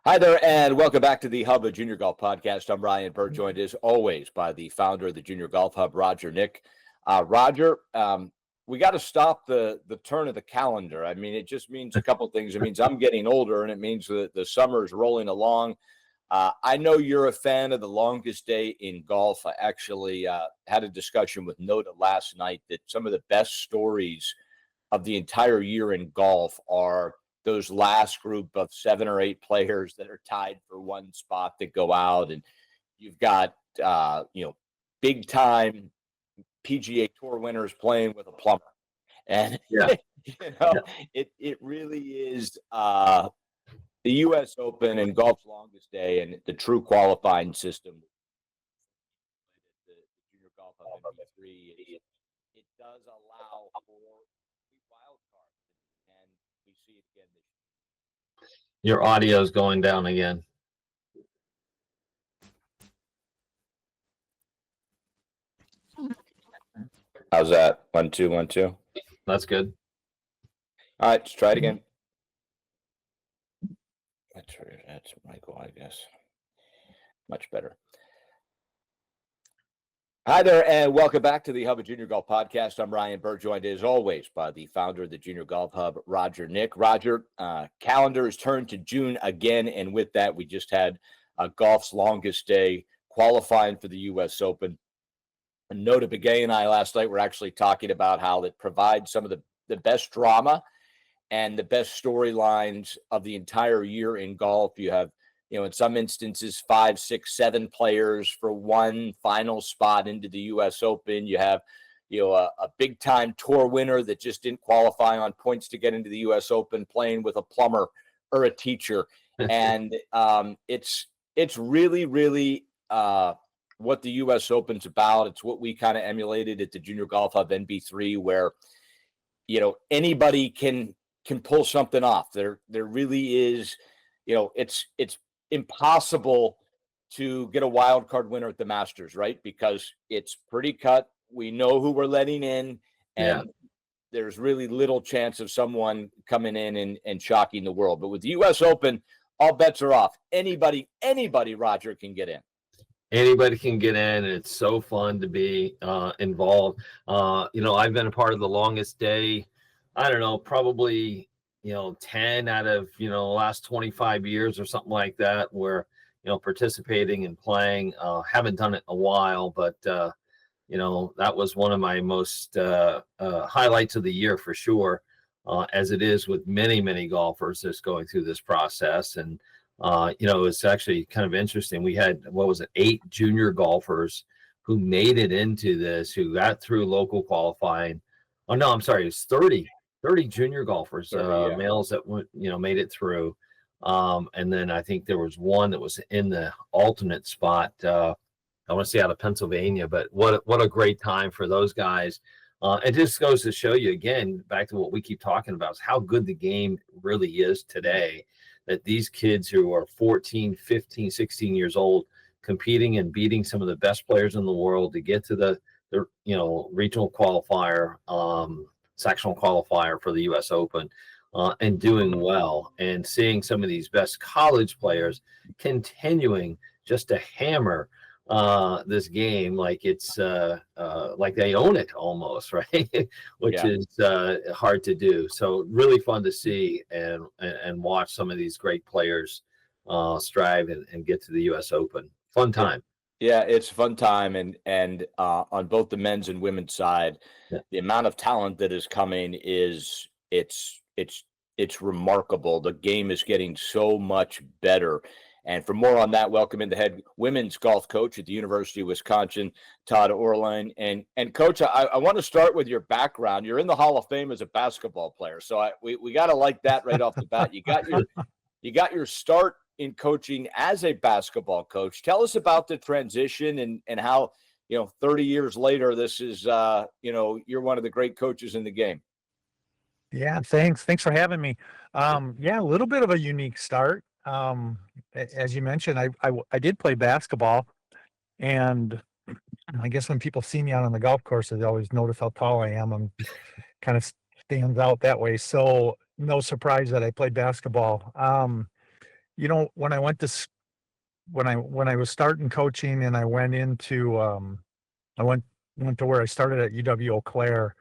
Hi there, and welcome back to the Hub of Junior Golf Podcast. I'm Ryan Burr, joined as always by the founder of the Junior Golf Hub, Roger Nick. Roger, we got to stop the turn of the calendar. I mean, it just means a couple things. It means I'm getting older, and it means that the summer is rolling along. I know you're a fan of the longest day in golf. I actually had a discussion with Noda last night that some of the best stories of the entire year in golf are those last group of 7 or 8 players that are tied for one spot that go out, and you've got big time PGA Tour winners playing with a plumber, and Yeah. it really is the U.S. Open and golf's longest day and the true qualifying system. The Junior Golf Hub NB3, it does allow for wild cards, and we see it again this year. Your audio is going down again. How's that? 1 2 1 2. That's good. All right, let's try it again. That's Michael, I guess. Much better. Hi there, and welcome back to the Hub of Junior Golf Podcast. I'm Ryan Burr, joined as always by the founder of the Junior Golf Hub, Roger Nick. Roger, calendar is turned to June again, and with that, we just had golf's longest day qualifying for the U.S. Open. Noda Begay and I last night were actually talking about how it provides some of the best drama and the best storylines of the entire year in golf. You have, in some instances, 5, 6, 7 players for one final spot into the U.S. Open. You have, a big-time tour winner that just didn't qualify on points to get into the U.S. Open playing with a plumber or a teacher. And it's really, really what the U.S. Open's about. It's what we kind of emulated at the Junior Golf Hub NB3, where, anybody can pull something off. There really is, it's impossible to get a wild card winner at the Masters, right? Because it's pretty cut. We know who we're letting in, and there's really little chance of someone coming in and shocking the world. But with the U.S. Open, all bets are off. Anybody, Roger, can get in. Anybody can get in, and it's so fun to be involved. I've been a part of the longest day. I don't know, probably 10 out of the last 25 years or something like that, where participating and playing. Haven't done it in a while, but that was one of my most highlights of the year for sure, as it is with many golfers that's going through this process. And it's actually kind of interesting. We had 8 junior golfers who made it into this, who got through local qualifying. Oh no, I'm sorry, it's 30 junior golfers, males that made it through. And then I think there was one that was in the alternate spot. I want to say out of Pennsylvania, but what a great time for those guys. It just goes to show you again, back to what we keep talking about, is how good the game really is today, that these kids who are 14, 15, 16 years old competing and beating some of the best players in the world to get to the regional qualifier, sectional qualifier for the U.S. Open, and doing well, and seeing some of these best college players continuing just to hammer this game like it's like they own it almost, right? Which is hard to do. So really fun to see and watch some of these great players strive and get to the U.S. Open. Fun time. Yeah, it's a fun time, and on both the men's and women's side, the amount of talent that is coming is it's remarkable. The game is getting so much better. And for more on that, welcome in the head women's golf coach at the University of Wisconsin, Todd Oehrlein. And Coach, I want to start with your background. You're in the Hall of Fame as a basketball player, so we got to like that right off the bat. You got your start in coaching as a basketball coach. Tell us about the transition and how 30 years later, this is you're one of the great coaches in the game. Yeah, thanks for having me. A little bit of a unique start. As you mentioned, I did play basketball, and I guess when people see me out on the golf course, they always notice how tall I am. I'm kind of stands out that way. So no surprise that I played basketball. when I went to when I was starting coaching and I went into I went to where I started at UW Eau Claire,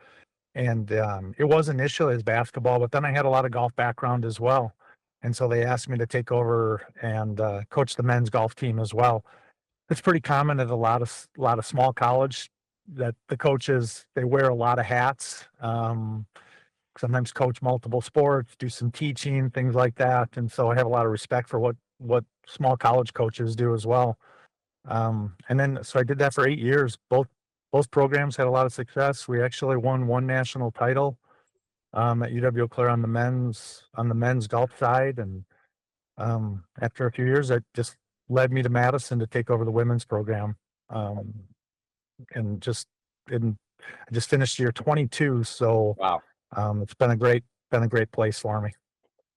and it was initially as basketball, but then I had a lot of golf background as well, and so they asked me to take over and coach the men's golf team as well. It's pretty common at a lot of small college that the coaches, they wear a lot of hats. Sometimes coach multiple sports, do some teaching, things like that. And so I have a lot of respect for what small college coaches do as well. And then so I did that for 8 years. Both programs had a lot of success. We actually won one national title at UW Eau Claire on the men's golf side. And after a few years, that just led me to Madison to take over the women's program. Um, and I just finished year 22. So Wow. it's been a great place for me.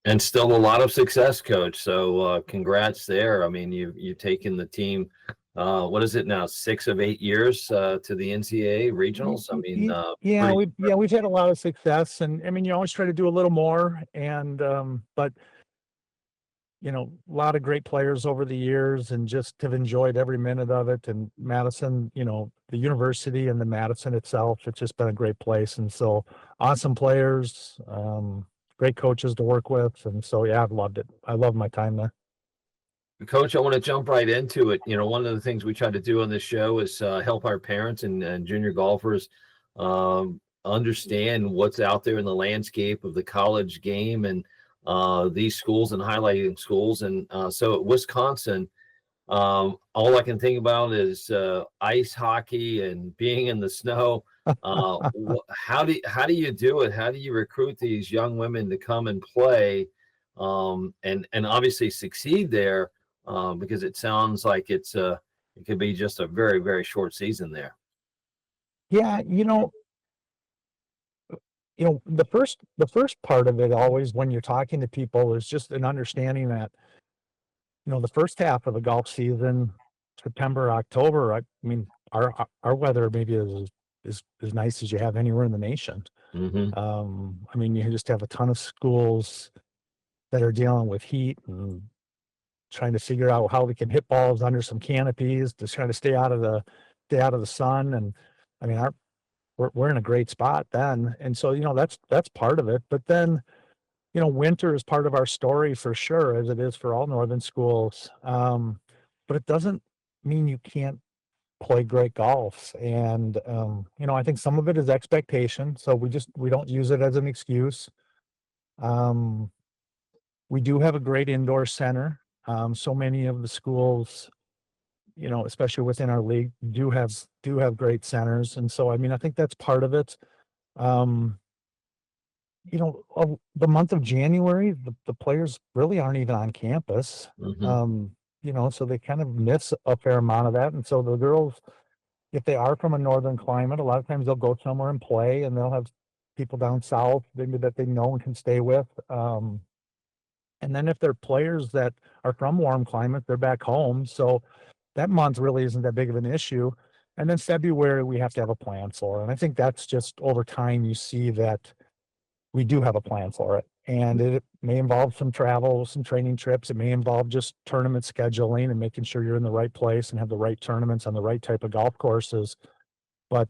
And still a lot of success, coach. So congrats there. I mean, you've taken the team, what is it now, 6 of 8 years to the NCAA regionals. I mean, We've had a lot of success, and I mean, you always try to do a little more, and but a lot of great players over the years, and just have enjoyed every minute of it. And Madison, the university and the Madison itself, it's just been a great place. And so awesome players, great coaches to work with. And so, yeah, I've loved it. I love my time there. Coach, I want to jump right into it. One of the things we try to do on this show is help our parents and junior golfers understand what's out there in the landscape of the college game and these schools and highlighting schools. And so at Wisconsin, all I can think about is ice hockey and being in the snow. How do you do it? How do you recruit these young women to come and play and obviously succeed there? Because it sounds like it could be just a very, very short season there. Yeah, the first part of it always when you're talking to people is just an understanding that, the first half of the golf season, September, October, I mean, our weather maybe is as nice as you have anywhere in the nation. Mm-hmm. I mean, you just have a ton of schools that are dealing with heat and trying to figure out how they can hit balls under some canopies to try to stay out of the sun. And I mean, we're in a great spot then. And so, that's part of it. But then, winter is part of our story for sure, as it is for all northern schools. But it doesn't mean you can't play great golf. And, I think some of it is expectation. So we don't use it as an excuse. We do have a great indoor center. So many of the schools, especially within our league, do have great centers. And so, I mean, I think that's part of it. The month of January, the players really aren't even on campus. Mm-hmm. So they kind of miss a fair amount of that. And so the girls, if they are from a northern climate, a lot of times they'll go somewhere and play, and they'll have people down south maybe that they know and can stay with. And then if they're players that are from warm climate, they're back home. So that month really isn't that big of an issue. And then February, we have to have a plan for. And I think that's just over time, you see that we do have a plan for it. And it may involve some travel, some training trips. It may involve just tournament scheduling and making sure you're in the right place and have the right tournaments on the right type of golf courses. But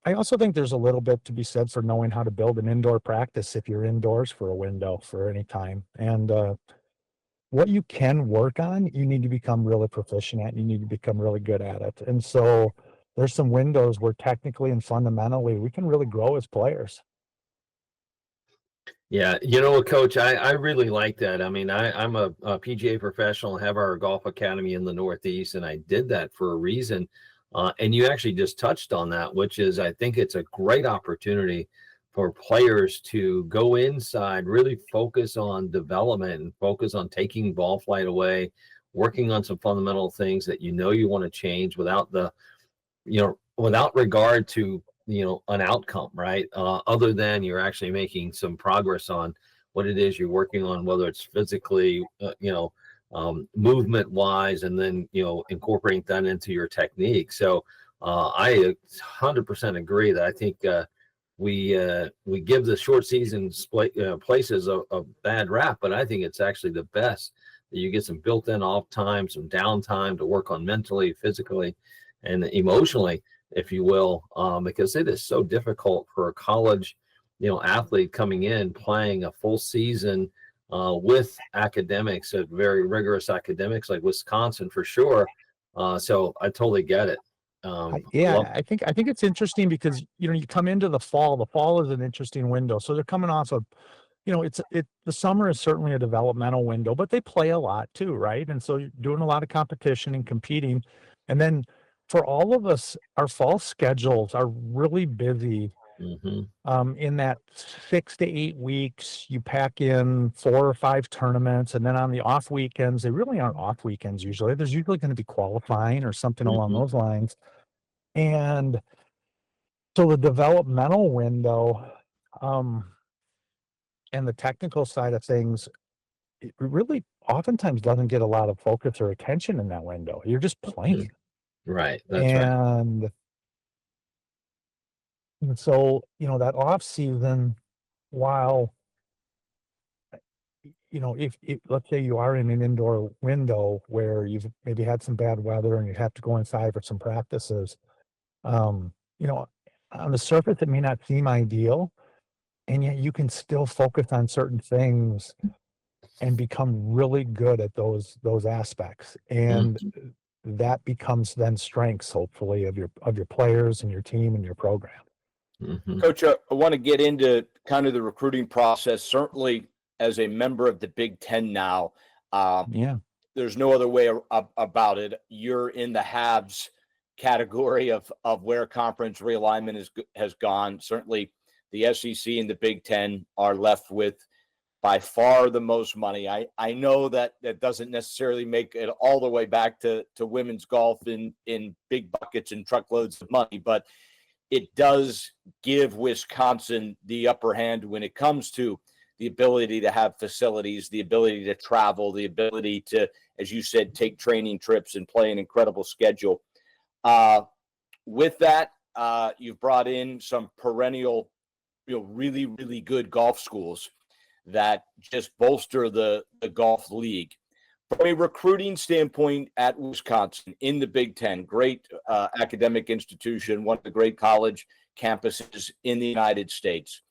I also think there's a little bit to be said for knowing how to build an indoor practice if you're indoors for a window for any time. And what you can work on, you need to become really proficient at. You need to become really good at it. And so there's some windows where technically and fundamentally we can really grow as players. Yeah, Coach, I really like that. I mean, I'm a PGA professional and have our golf academy in the Northeast, and I did that for a reason. And you actually just touched on that, which is I think it's a great opportunity for players to go inside, really focus on development and focus on taking ball flight away, working on some fundamental things that you want to change without without regard to an outcome, right? Other than you're actually making some progress on what it is you're working on, whether it's physically, movement wise, and then, incorporating that into your technique. So I 100% agree that I think we give the short season places a bad rap, but I think it's actually the best that you get some built-in off time, some downtime to work on mentally, physically, and emotionally, if you will, because it is so difficult for a college, athlete coming in playing a full season with academics, very rigorous academics like Wisconsin for sure. So I totally get it. I think it's interesting because you come into the fall. The fall is an interesting window. So they're coming off of, the summer is certainly a developmental window, but they play a lot too, right? And so you're doing a lot of competition and competing. And then for all of us, our fall schedules are really busy. In that 6 to 8 weeks, you pack in 4 or 5 tournaments, and then on the off weekends, they really aren't off weekends usually. There's usually going to be qualifying or something along those lines. And so the developmental window, and the technical side of things, it really oftentimes doesn't get a lot of focus or attention in that window. You're just playing. Right. That's right. And so, that off season, while, if let's say you are in an indoor window where you've maybe had some bad weather and you have to go inside for some practices, on the surface, it may not seem ideal, and yet you can still focus on certain things and become really good at those aspects. And that becomes then strengths, hopefully, of your players and your team and your program. Coach, I want to get into kind of the recruiting process. Certainly, as a member of the Big Ten now, there's no other way about it. You're in the haves category of where conference realignment has gone. Certainly, the SEC and the Big Ten are left with by far the most money. I know that doesn't necessarily make it all the way back to women's golf in big buckets and truckloads of money, but it does give Wisconsin the upper hand when it comes to the ability to have facilities, the ability to travel, the ability to, as you said, take training trips and play an incredible schedule. With that, you've brought in some perennial, really, really good golf schools that just bolster the golf league. From a recruiting standpoint at Wisconsin in the Big Ten, great academic institution, one of the great college campuses in the United States.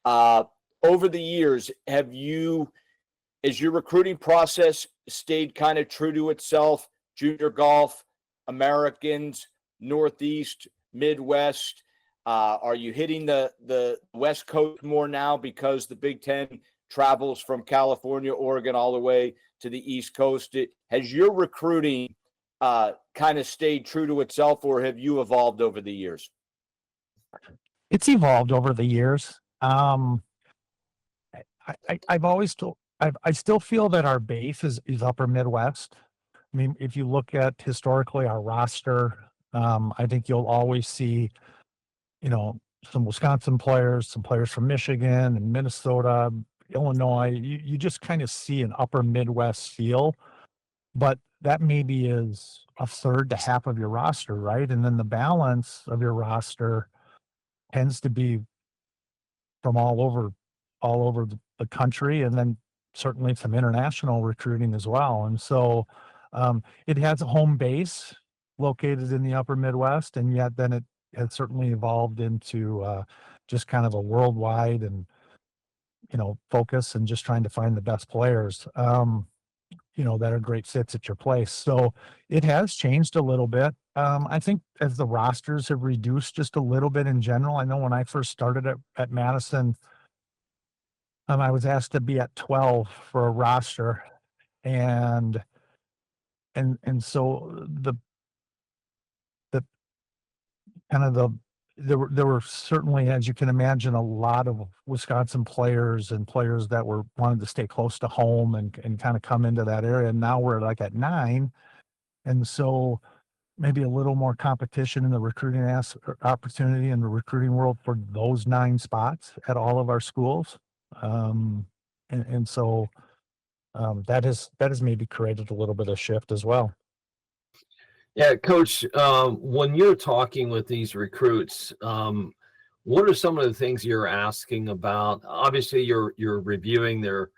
Over the years, has your recruiting process stayed kind of true to itself? Junior golf, Americans, Northeast, Midwest. Are you hitting the West Coast more now because the Big Ten travels from California, Oregon, all the way to the East Coast? Has your recruiting kind of stayed true to itself, or have you evolved over the years? It's evolved over the years. I've always told, I still feel that our base is upper Midwest. I mean, if you look at historically our roster, I think you'll always see, some Wisconsin players, some players from Michigan and Minnesota, Illinois. You just kind of see an upper Midwest feel, but that maybe is a third to half of your roster, right? And then the balance of your roster tends to be from all over the country, and then certainly some international recruiting as well. And so it has a home base located in the upper Midwest, and yet then it has certainly evolved into just kind of a worldwide and focus, and just trying to find the best players that are great fits at your place. So it has changed a little bit. I think as the rosters have reduced just a little bit in general. I know when I first started at Madison, I was asked to be at 12 for a roster, and so the kind of there were certainly, as you can imagine, a lot of Wisconsin players and players that wanted to stay close to home and kind of come into that area. And now we're like at 9, and so maybe a little more competition in the recruiting opportunity in the recruiting world for those 9 spots at all of our schools. So that has maybe created a little bit of shift as well. Yeah, Coach, when you're talking with these recruits, what are some of the things you're asking about? Obviously, you're reviewing their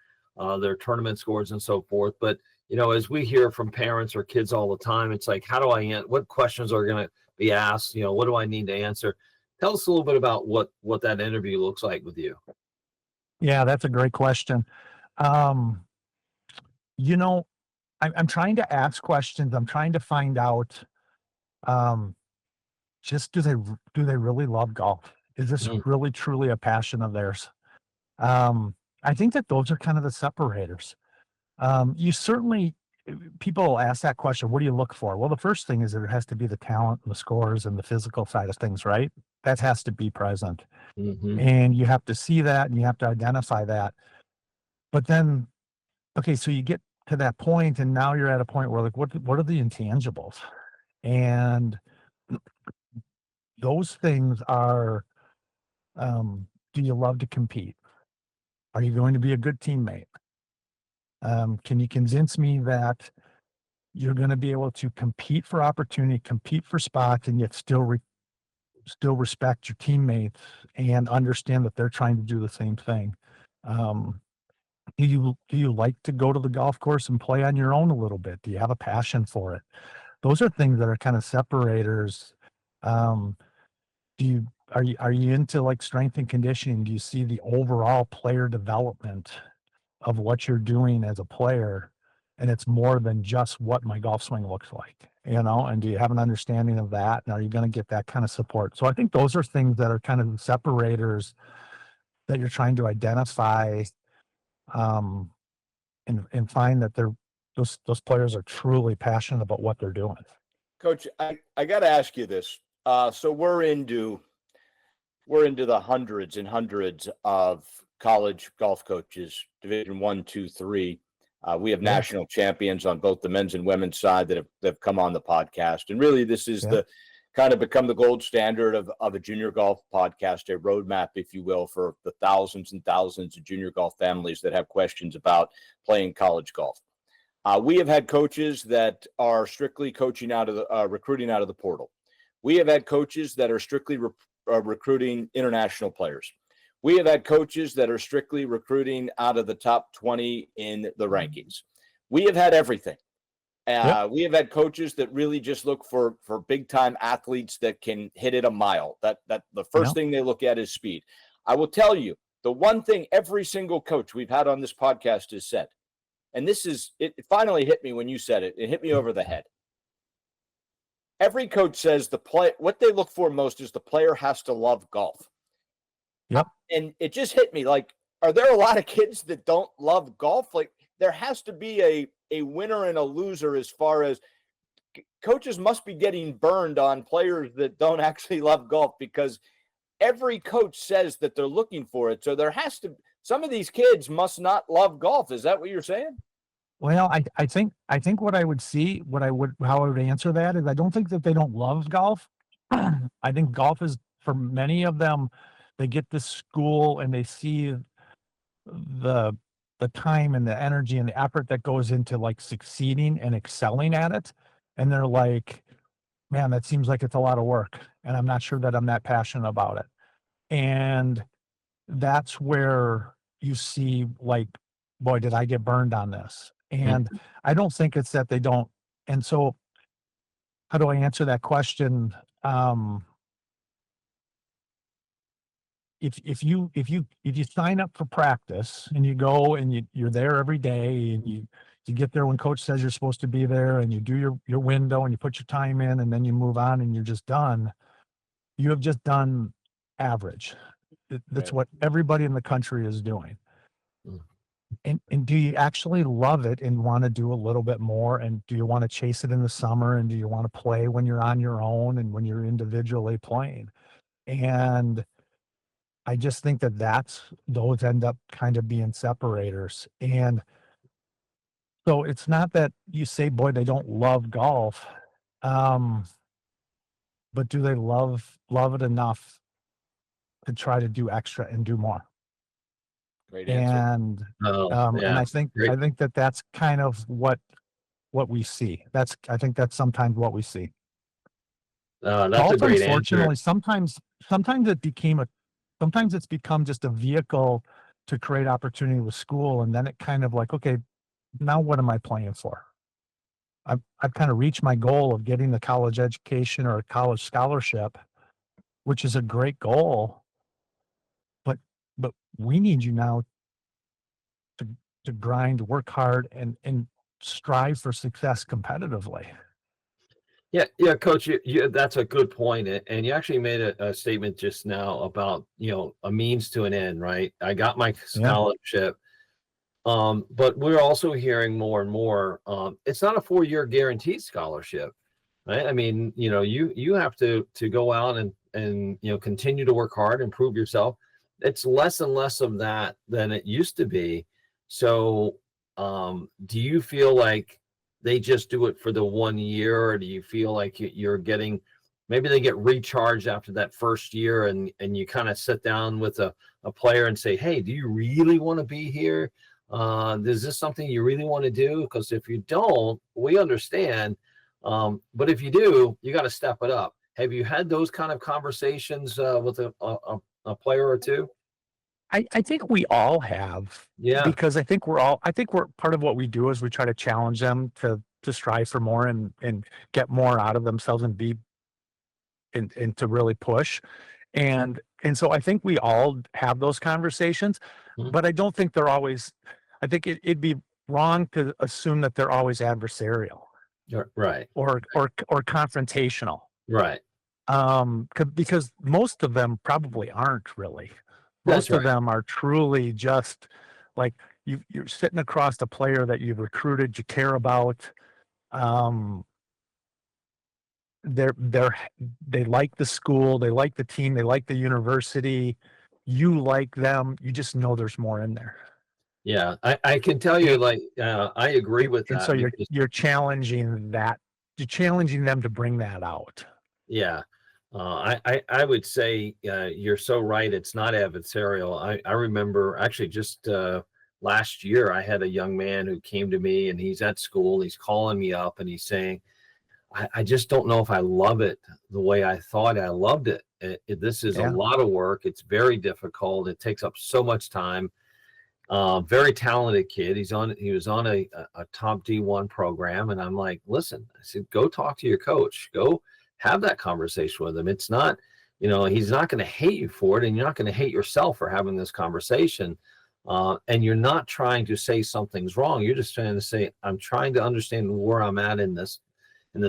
tournament scores and so forth, but as we hear from parents or kids all the time, it's like, how do what questions are going to be asked? What do I need to answer? Tell us a little bit about what that interview looks like with you. Yeah, that's a great question. Um, you know, I'm trying to ask questions. I'm trying to find out, um, just do they really love golf? Is this Mm, really truly a passion of theirs? Um, I think that those are kind of the separators. You certainly people ask that question, what do you look for? Well, the first thing is there has to be the talent and the scores and the physical side of things, right? That has to be present. mhm. And you have to see that and you have to identify that. But then, okay, so you get to that point and now you're at a point where like what are the intangibles? And those things are, do you love to compete? Are you going to be a good teammate? Can you convince me that you're going to be able to compete for opportunity, compete for spots, and yet still respect your teammates and understand that they're trying to do the same thing? Um, do you like to go to the golf course and play on your own a little bit? Do you have a passion for it? Those are things that are kind of separators. Um, are you into like strength and conditioning? Do you see the overall player development of what you're doing as a player, and it's more than just what my golf swing looks like, and do you have an understanding of that, and are you going to get that kind of support? So I think those are things that are kind of separators that you're trying to identify, um, and find that those players are truly passionate about what they're doing. Coach, I got to ask you this. So we're into the hundreds and hundreds of college golf coaches, Division 1, 2, 3. We have Yeah. national champions on both the men's and women's side that have come on the podcast. And really, this is Yeah. the kind of become the gold standard of a junior golf podcast, a roadmap, if you will, for the thousands and thousands of junior golf families that have questions about playing college golf. We have had coaches that are strictly coaching out of the recruiting out of the portal. We have had coaches that are strictly recruiting international players. We have had coaches that are strictly recruiting out of the top 20 in the rankings. We have had everything. Yep. We have had coaches that really just look for big time athletes that can hit it a mile. That the first thing they look at is speed. I will tell you, the one thing every single coach we've had on this podcast has said, and this is it finally hit me when you said it. It hit me over the head. Every coach says what they look for most is the player has to love golf. Yep. And it just hit me like, are there a lot of kids that don't love golf? Like there has to be a winner and a loser as far as coaches must be getting burned on players that don't actually love golf, because every coach says that they're looking for it. So there has to, some of these kids must not love golf. Is that what you're saying? Well, I think what I would see, how I would answer that is I don't think that they don't love golf. I think golf is, for many of them, they get to school and they see the time and the energy and the effort that goes into like succeeding and excelling at it. And they're like, man, that seems like it's a lot of work. And I'm not sure that I'm that passionate about it. And that's where you see like, boy, did I get burned on this? And I don't think it's that they don't. And so how do I answer that question? If you sign up for practice and you go and you're there every day and you get there when coach says you're supposed to be there and you do your window and you put your time in and then you move on and you're just done, you have just done average. That's Right. what everybody in the country is doing. Mm. And do you actually love it and want to do a little bit more? And do you want to chase it in the summer? And do you want to play when you're on your own and when you're individually playing? And I just think that those end up kind of being separators. And so it's not that you say, boy, they don't love golf. But do they love it enough to try to do extra and do more? Great answer. And Oh, and yeah. I think Great. that that's kind of what we see. I think that's sometimes what we see. That's a Golf, great answer. unfortunately, sometimes it's become just a vehicle to create opportunity with school, and then it kind of like, okay, now what am I playing for? I've kind of reached my goal of getting the college education or a college scholarship, which is a great goal, but we need you now to grind, work hard, and strive for success competitively. Yeah, Coach, that's a good point, and you actually made a statement just now about a means to an end, right? I got my Yeah. scholarship, but we're also hearing more and more. It's not a 4-year guaranteed scholarship, right? I mean, you have to go out and continue to work hard, improve yourself. It's less and less of that than it used to be. So, do you feel like they just do it for the 1 year, or do you feel like you're getting, maybe they get recharged after that first year, and you kind of sit down with a player and say, hey, do you really want to be here? Is this something you really want to do? Because if you don't, we understand. But if you do, you got to step it up. Have you had those kind of conversations with a player or two? I think we all have, Yeah. because I think we're part of what we do is we try to challenge them to strive for more and get more out of themselves and be and to really push. And so I think we all have those conversations, Mhm. but I don't think they're always, I think it'd be wrong to assume that they're always adversarial Right. or confrontational. Right. Because most of them probably aren't really. That's Most of right. them are truly just like you're sitting across a player that you've recruited, you care about. Um, they like the school, they like the team, they like the university. You like them. You just know there's more in there, Yeah. I can tell you, and, like, I agree with and so that because, you're challenging that. You're challenging them to bring that out. yeah. I would say you're so right. It's not adversarial. I remember actually just last year, I had a young man who came to me, and he's at school. He's calling me up and he's saying, I just don't know if I love it the way I thought I loved it. This is a Yeah. lot of work. It's very difficult. It takes up so much time. Very talented kid. He was on a top D1 program, and I'm like, listen, I said, go talk to your coach. Go have that conversation with him. It's not, he's not going to hate you for it, and you're not going to hate yourself for having this conversation. And you're not trying to say something's wrong. You're just trying to say, I'm trying to understand where I'm at in this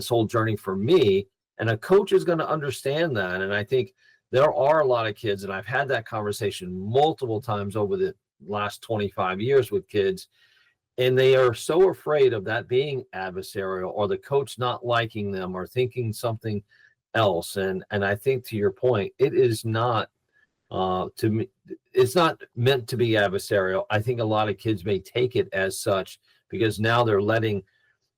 whole journey for me. And a coach is going to understand that. And I think there are a lot of kids, and I've had that conversation multiple times over the last 25 years with kids, and they are so afraid of that being adversarial or the coach not liking them or thinking something else. And I think, to your point, it is not to me, it's not meant to be adversarial. I think a lot of kids may take it as such because now they're letting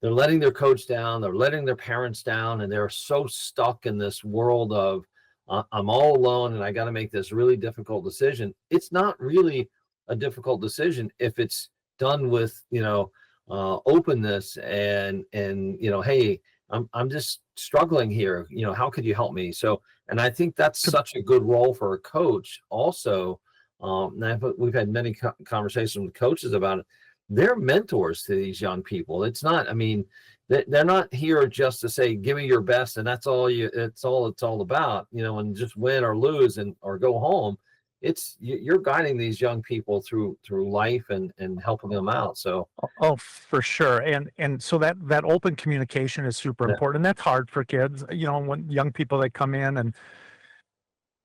their coach down, they're letting their parents down, and they're so stuck in this world of I'm all alone and I got to make this really difficult decision. It's not really a difficult decision if it's done with openness and hey, I'm just struggling here. How could you help me? So, and I think that's such a good role for a coach also. We've had many conversations with coaches about it. They're mentors to these young people. It's not, I mean, they're not here just to say, give me your best. And that's all it's all about, and just win or lose or go home. You're guiding these young people through life and helping them out. So, Oh, for sure. And so that open communication is super yeah. important. That's hard for kids. When young people, they come in and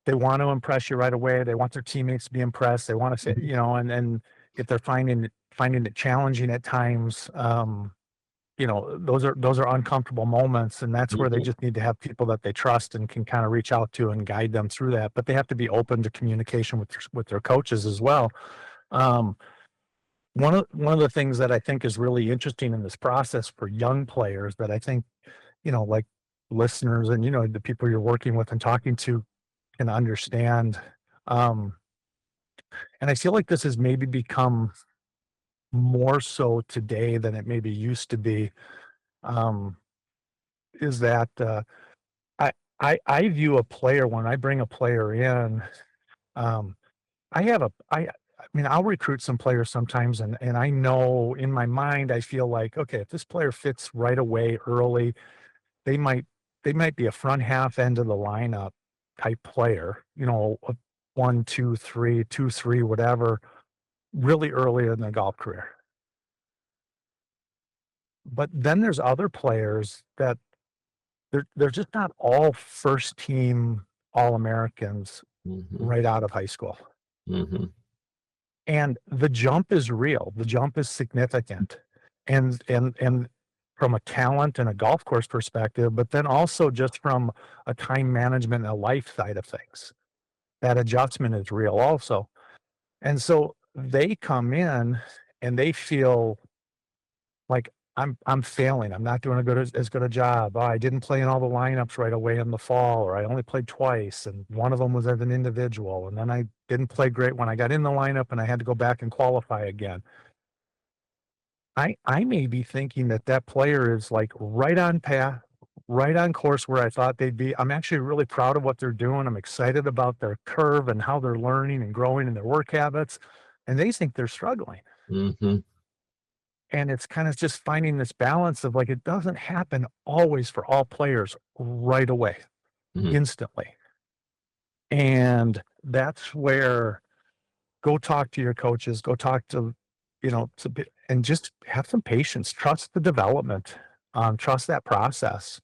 they want to impress you right away. They want their teammates to be impressed. They want to say, and if they're finding it challenging at times, those are uncomfortable moments, and that's where they Mhm. just need to have people that they trust and can kind of reach out to and guide them through that. But they have to be open to communication with their coaches as well. One of the things that I think is really interesting in this process for young players that I think, like listeners and, the people you're working with and talking to can understand. And I feel like this has maybe become more so today than it maybe used to be. Is that I I view a player when I bring a player in. Um, I mean, I'll recruit some players sometimes, and I know in my mind, I feel like, okay, if this player fits right away early, they might they might be a front half end of the lineup type player, a 1, 2, 3, 2, 3, whatever, really early in their golf career. But then there's other players that they're just not all first team All Americans Hmm. right out of high school. Hmm. And the jump is real. The jump is significant. And from a talent and a golf course perspective, but then also just from a time management and a life side of things. That adjustment is real also. And so they come in and they feel like I'm failing. I'm not doing as good a job. Oh, I didn't play in all the lineups right away in the fall, or I only played twice, and one of them was as an individual. And then I didn't play great when I got in the lineup, and I had to go back and qualify again. I may be thinking that player is like right on path, right on course where I thought they'd be. I'm actually really proud of what they're doing. I'm excited about their curve and how they're learning and growing in their work habits, and they think they're struggling. Hmm. And it's kind of just finding this balance of like, it doesn't happen always for all players right away, Hmm. instantly. And that's where go talk to your coaches, go talk to, and just have some patience, trust the development, trust that process.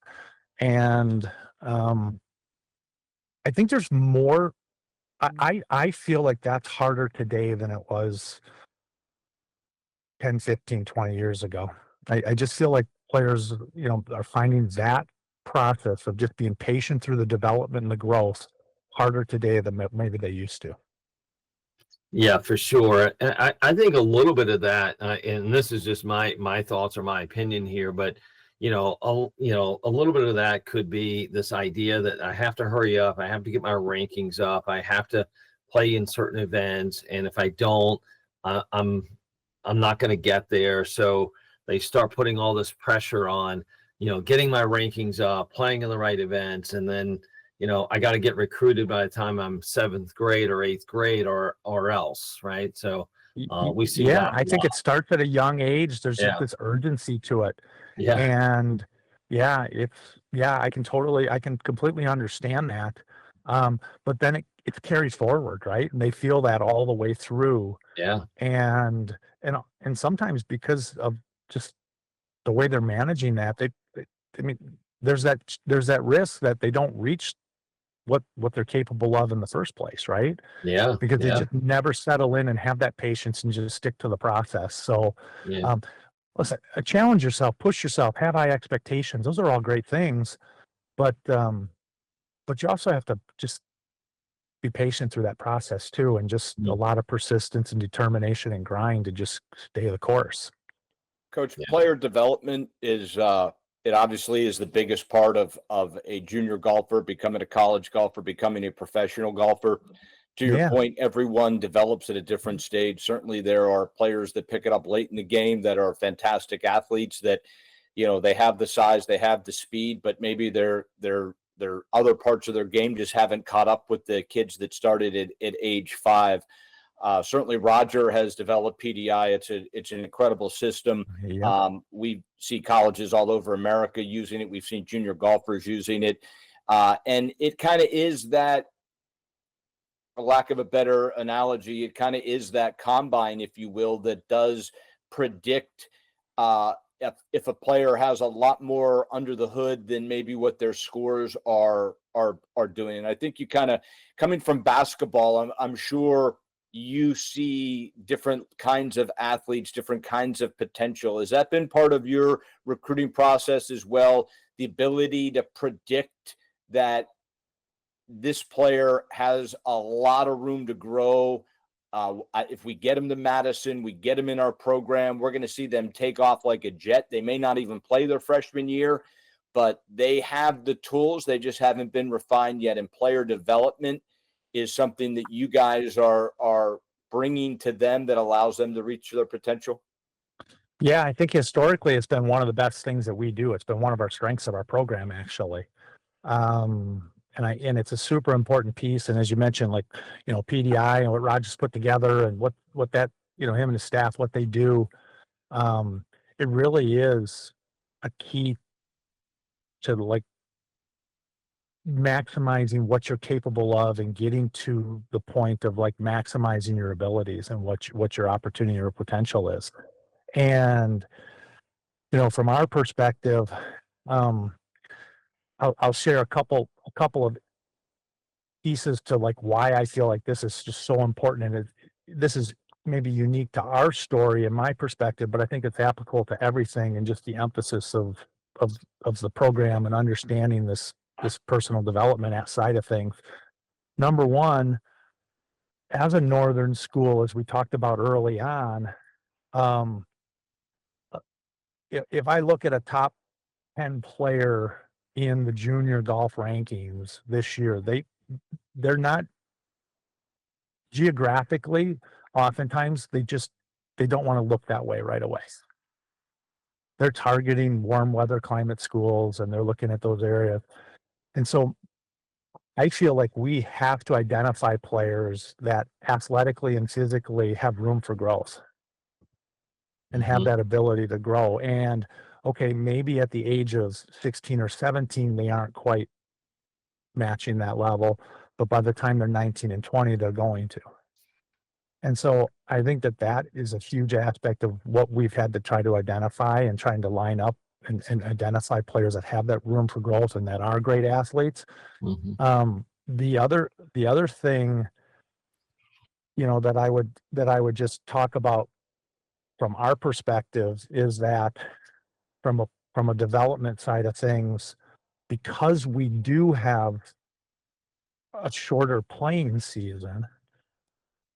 And I think there's more. I feel like that's harder today than it was 10, 15, 20 years ago. I just feel like players, are finding that process of just being patient through the development and the growth harder today than maybe they used to. Yeah, for sure. And I think a little bit of that, and this is just my thoughts or my opinion here, but a little bit of that could be this idea that I have to hurry up, I have to get my rankings up, I have to play in certain events, and if I don't, uh, I'm I'm not going to get there. So they start putting all this pressure on, getting my rankings up, playing in the right events, and then I got to get recruited by the time I'm seventh grade or eighth grade or else, right? So we see Yeah, that I a think lot. it starts at a young age. There's just Yeah, this urgency to it. yeah, And yeah, I can completely understand that. But then it carries forward, right? And they feel that all the way through. yeah, And sometimes because of just the way they're managing that, I mean, there's that risk that they don't reach what they're capable of in the first place, right? yeah, Because they yeah, just never settle in and have that patience and just stick to the process. So, yeah, um, listen, challenge yourself, push yourself, have high expectations. Those are all great things, but but you also have to just be patient through that process too, and just a mm, lot of persistence and determination and grind to just stay the course. Coach, yeah, player development is it obviously is the biggest part of a junior golfer becoming a college golfer, becoming a professional golfer. To your Yeah, point, everyone develops at a different stage. Certainly, there are players that pick it up late in the game that are fantastic athletes that, they have the size, they have the speed, but maybe their other parts of their game just haven't caught up with the kids that started at age 5. Certainly, Roger has developed PDI. It's an incredible system. yeah, We see colleges all over America using it. We've seen junior golfers using it, and it kind of is that, for lack of a better analogy, it kind of is that combine, if you will, that does predict if a player has a lot more under the hood than maybe what their scores are doing. And I think you kind of coming from basketball, I'm sure you see different kinds of athletes, different kinds of potential. Has that been part of your recruiting process as well? The ability to predict that this player has a lot of room to grow. If we get him to Madison, we get him in our program, we're going to see them take off like a jet. They may not even play their freshman year, but they have the tools. They just haven't been refined yet. And player development is something that you guys are bringing to them that allows them to reach their potential. yeah. I think historically, it's been one of the best things that we do. It's been one of our strengths of our program, actually. And it's a super important piece. And as you mentioned, like, PDI and what Rogers put together and what that, him and his staff, what they do, it really is a key to like maximizing what you're capable of and getting to the point of like maximizing your abilities and what your opportunity or potential is. And, from our perspective, um, I'll share a couple of pieces to like why I feel like this is just so important. And this is maybe unique to our story and my perspective, but I think it's applicable to everything, and just the emphasis of the program and understanding this personal development side of things. Number one, as a northern school, as we talked about early on, um, if I look at a top 10 player in the junior golf rankings this year, they're not geographically, oftentimes they don't want to look that way right away. They're targeting warm weather climate schools, and they're looking at those areas. And so I feel like we have to identify players that athletically and physically have room for growth and have that ability to grow. And okay, maybe at the age of 16 or 17, they aren't quite matching that level, but by the time they're 19 and 20, they're going to. And so I think that is a huge aspect of what we've had to try to identify and trying to line up and identify players that have that room for growth and that are great athletes. The other thing, that I would just talk about from our perspective is that from a development side of things, because we do have a shorter playing season,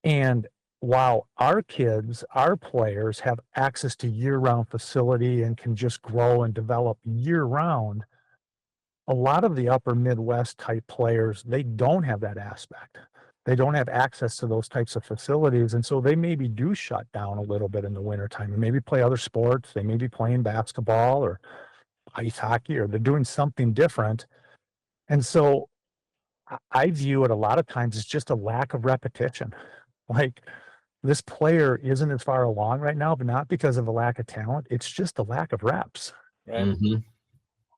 and while our kids, our players have access to year-round facility and can just grow and develop year-round, a lot of the upper Midwest type players, they don't have that aspect. They don't have access to those types of facilities. And so they maybe do shut down a little bit in the wintertime and maybe play other sports. They may be playing basketball or ice hockey, or they're doing something different. And so I view it a lot of times as just a lack of repetition. Like, this player isn't as far along right now, but not because of a lack of talent. It's just a lack of reps. Right.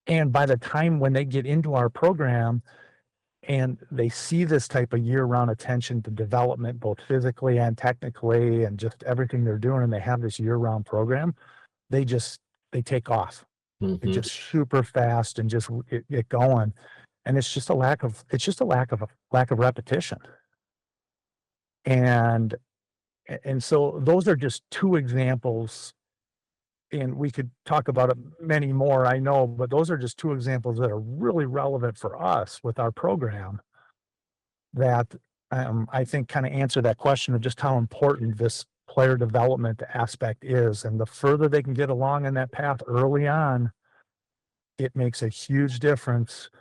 And by the time when they get into our program and they see this type of year-round attention to development, both physically and technically, and just everything they're doing, and they have this year-round program, they take off. It's just super fast and just get going. And it's just a lack of repetition. And so those are just two examples, and we could talk about it many more, I know, but those are just two examples that are really relevant for us with our program that I think kind of answer that question of just how important this player development aspect is. And the further they can get along in that path early on, it makes a huge difference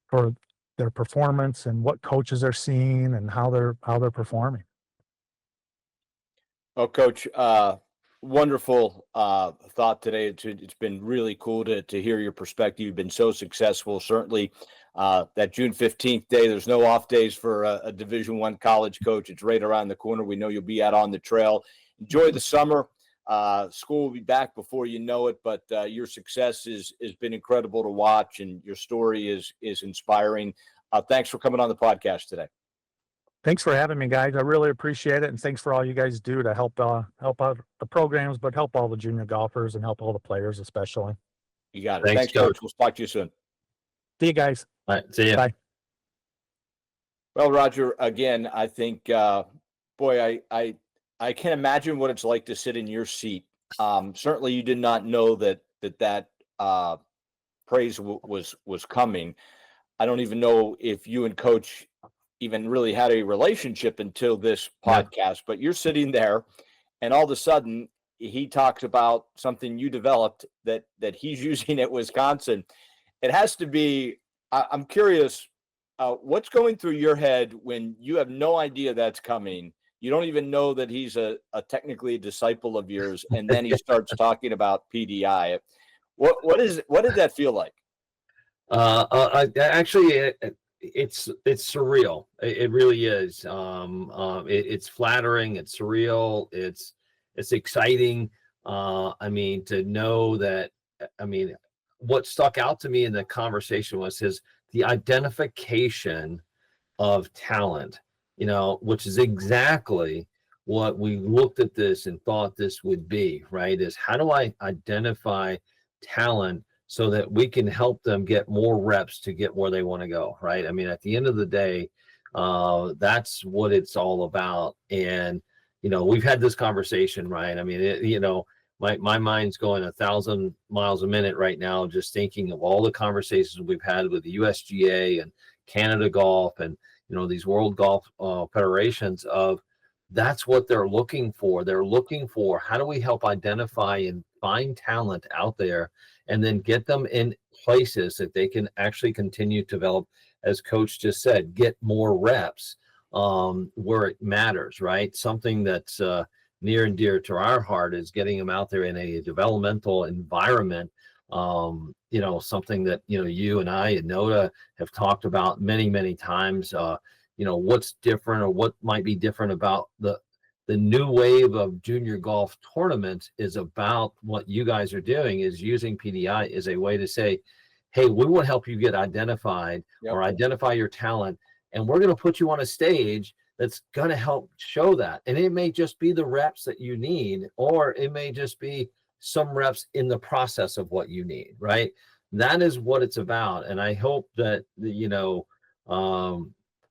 for their performance and what coaches are seeing and how they're performing. Well, Coach, wonderful thought today. It's been really cool to hear your perspective. You've been so successful. Certainly, that June 15th day, there's no off days for a Division I college coach. It's right around the corner. We know you'll be out on the trail. Enjoy the summer. School will be back before you know it, but your success has been incredible to watch, and your story is inspiring. Thanks for coming on the podcast today. Thanks for having me, guys. I really appreciate it. And thanks for all you guys do to help out the programs, but help all the junior golfers and help all the players, especially. You got it. Thanks, Coach. We'll talk to you soon. See you guys. All right. See you. Bye. Well, Roger, again, I think, boy, I can't imagine what it's like to sit in your seat. Certainly you did not know that praise was coming. I don't even know if you and Coach even really had a relationship until this podcast, but you're sitting there and all of a sudden he talks about something you developed that he's using at Wisconsin. It has to be, I'm curious, what's going through your head when you have no idea that's coming? You don't even know that he's technically a disciple of yours, and then he starts talking about PDI. What did that feel like? Actually, it's surreal. It really is. It's flattering. It's surreal. It's exciting. I mean, to know that. I mean, what stuck out to me in the conversation was the identification of talent. Which is exactly what we looked at this and thought this would be. Right? Is how do I identify talent so that we can help them get more reps to get where they want to go, right? I mean, at the end of the day, that's what it's all about. And we've had this conversation, right? I mean, my mind's going 1,000 miles a minute right now, just thinking of all the conversations we've had with the USGA and Canada Golf and these World Golf federations of that's what they're looking for. They're looking for how do we help identify and find talent out there and then get them in places that they can actually continue to develop, as Coach just said, get more reps where it matters, right? Something that's near and dear to our heart is getting them out there in a developmental environment. Something that you and I and Noda have talked about many, many times. What's different or what might be different about the new wave of junior golf tournaments is about what you guys are doing is using PDI as a way to say, hey, we will help you get identified or identify your talent. And we're going to put you on a stage that's going to help show that. And it may just be the reps that you need, or it may just be some reps in the process of what you need, right? That is what it's about. And I hope that,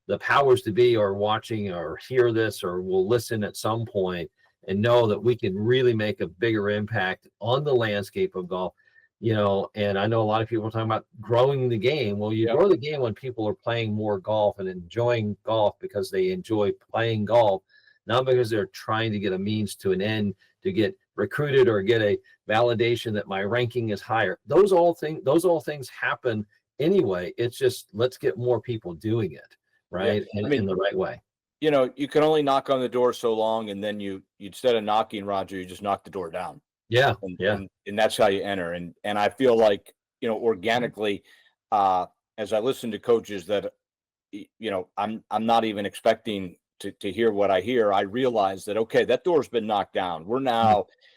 the powers to be are watching or hear this or will listen at some point and know that we can really make a bigger impact on the landscape of golf. And I know a lot of people are talking about growing the game. Well, you grow the game when people are playing more golf and enjoying golf because they enjoy playing golf, not because they're trying to get a means to an end to get recruited or get a validation that my ranking is higher. Those all things happen anyway. It's just let's get more people doing it. Right. In the right way. You can only knock on the door so long, and then you instead of knocking, Roger, you just knock the door down. Yeah. And that's how you enter. And I feel like, organically, as I listen to coaches that, I'm not even expecting to hear what I hear. I realize that, okay, that door's been knocked down.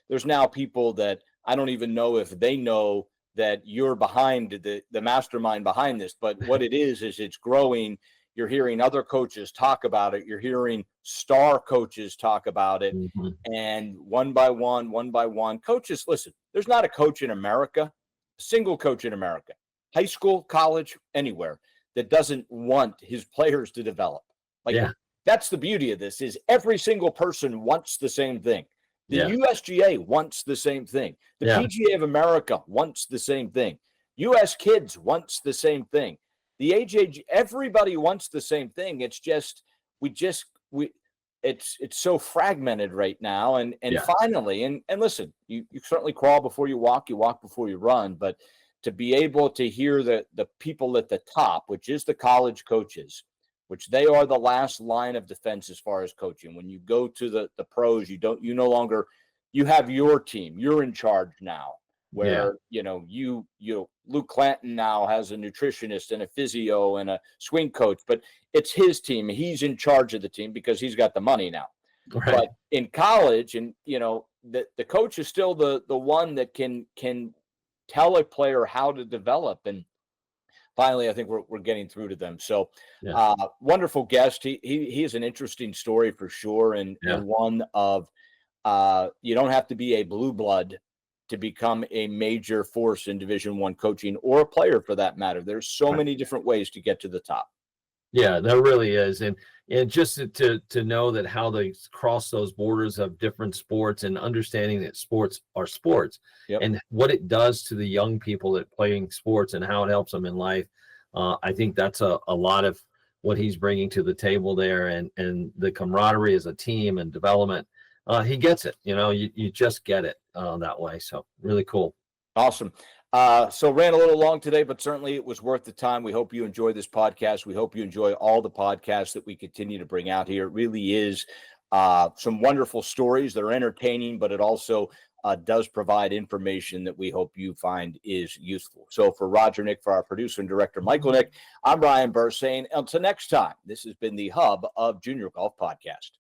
There's now people that I don't even know if they know that you're behind the mastermind behind this, but what it is it's growing. You're hearing other coaches talk about it. You're hearing star coaches talk about it. Mm-hmm. And one by one, coaches, listen, there's not a coach in America, a single coach in America, high school, college, anywhere, that doesn't want his players to develop. That's the beauty of this is every single person wants the same thing. The USGA wants the same thing. The PGA of America wants the same thing. US Kids wants the same thing. The AJ, everybody wants the same thing. It's just it's so fragmented right now. And finally, and listen, you certainly crawl before you walk before you run. But to be able to hear the people at the top, which is the college coaches, which they are the last line of defense as far as coaching. When you go to the pros, you no longer, you have your team. You're in charge now. Where Luke Clanton now has a nutritionist and a physio and a swing coach, but it's his team. He's in charge of the team because he's got the money now. Right. But in college, and the coach is still the one that can tell a player how to develop. And finally, I think we're getting through to them. So wonderful guest. He is an interesting story for sure, and one of you don't have to be a blue blood to become a major force in Division I coaching, or a player for that matter. There's so many different ways to get to the top. Yeah, there really is. And just to know that how they cross those borders of different sports and understanding that sports are sports and what it does to the young people that playing sports and how it helps them in life. I think that's a lot of what he's bringing to the table there, and the camaraderie as a team and development. He gets it, you just get it that way. So really cool. Awesome. So ran a little long today, but certainly it was worth the time. We hope you enjoy this podcast. We hope you enjoy all the podcasts that we continue to bring out here. It really is some wonderful stories that are entertaining, but it also does provide information that we hope you find is useful. So for Roger Nick, for our producer and director, Michael Nick, I'm Ryan Burr saying until next time, this has been the Hub of Junior Golf Podcast.